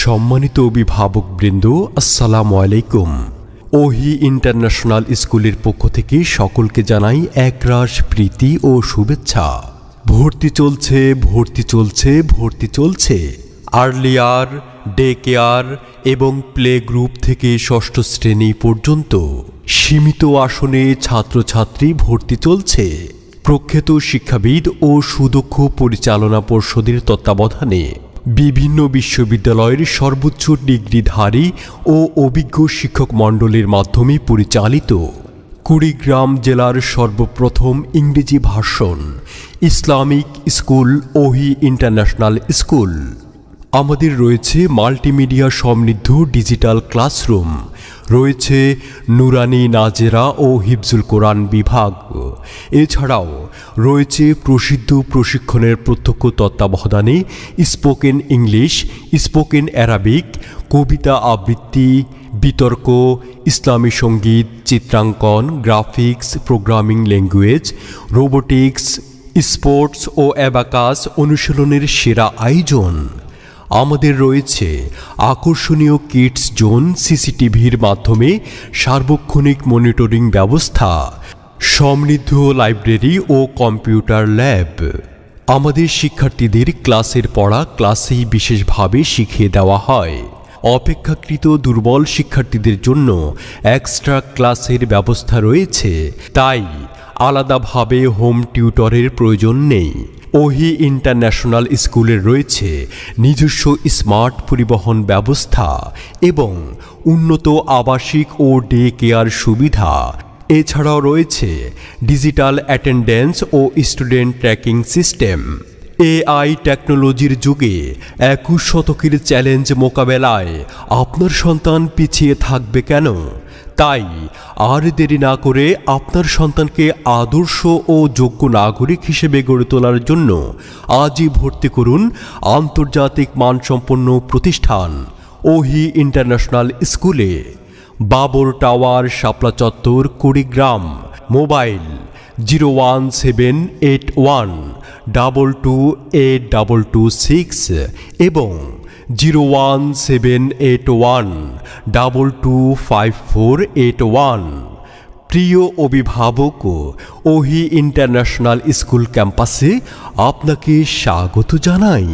সম্মানিত অভিভাবকবৃন্দ, আসসালামু আলাইকুম। ওহি ইন্টারন্যাশনাল স্কুলের পক্ষ থেকে সকলকে জানাই একরাশ প্রীতি ও শুভেচ্ছা। ভর্তি চলছে আর্লিয়ার, ডে কেয়ার এবং প্লে গ্রুপ থেকে ষষ্ঠ শ্রেণী পর্যন্ত সীমিত আসনে ছাত্রছাত্রী ভর্তি চলছে। প্রখ্যাত শিক্ষাবিদ ও সুদক্ষ পরিচালনা পর্ষদের তত্ত্বাবধানে বিভিন্ন বিশ্ববিদ্যালয়ের সর্বোচ্চ ডিগ্রিধারী ও অভিজ্ঞ শিক্ষক মণ্ডলীর মাধ্যমে পরিচালিত কুড়িগ্রাম জেলার সর্বপ্রথম ইংরেজি ভার্সন ইসলামিক স্কুল ওহি ইন্টারন্যাশনাল স্কুল। আমাদের রয়েছে মাল্টিমিডিয়া সমৃদ্ধ ডিজিটাল ক্লাসরুম, রয়েছে নুরানি নাজেরা ও হিফজুল কোরআন বিভাগ। এছাড়াও রয়েছে প্রসিদ্ধ প্রশিক্ষণের প্রত্যক্ষ তত্ত্বাবধানে স্পোকেন ইংলিশ, স্পোকেন অ্যারাবিক, কবিতা আবৃত্তি, বিতর্ক, ইসলামী সঙ্গীত, চিত্রাঙ্কন, graphics, programming language, robotics, sports ও অ্যাবাকাস অনুশীলনের সেরা আয়োজন। আমাদের রয়েছে আকর্ষণীয় কিডস জোন, সিসিটিভির মাধ্যমে সার্বক্ষণিক মনিটরিং ব্যবস্থা, সমৃদ্ধ লাইব্রেরি ও কম্পিউটার ল্যাব। আমাদের শিক্ষার্থীদের ক্লাসের পড়া ক্লাসেই বিশেষভাবে শিখিয়ে দেওয়া হয়। অপেক্ষাকৃত দুর্বল শিক্ষার্থীদের জন্য এক্সট্রা ক্লাসের ব্যবস্থা রয়েছে, তাই আলাদাভাবে হোম টিউটরের প্রয়োজন নেই। ওহি ইন্টারন্যাশনাল স্কুলের রয়েছে নিজস্ব স্মার্ট পরিবহন ব্যবস্থা এবং উন্নত আবাসিক ও ডে কেয়ার সুবিধা। এছাড়াও রয়েছে ডিজিটাল অ্যাটেন্ডেন্স ও স্টুডেন্ট ট্র্যাকিং সিস্টেম। এআই টেকনোলজির যুগে 21 শতকের চ্যালেঞ্জ মোকাবেলায় আপনার সন্তান পিছিয়ে থাকবে কেন? তাই আর দেরি না করে আপনার সন্তানকে আদর্শ ও যোগ্য নাগরিক হিসেবে গড়ে তোলার জন্য আজই ভর্তি করুন আন্তর্জাতিক মানসম্পন্ন প্রতিষ্ঠান ওহি ইন্টারন্যাশনাল স্কুলে। বাবর টাওয়ার, শাপলা চত্বর, কুড়িগ্রাম। মোবাইল 01781228226 এবং 01781225481। প্রিয় অভিভাবক, ওহি ইন্টারন্যাশনাল স্কুল ক্যাম্পাসে আপনাকে স্বাগত জানাই।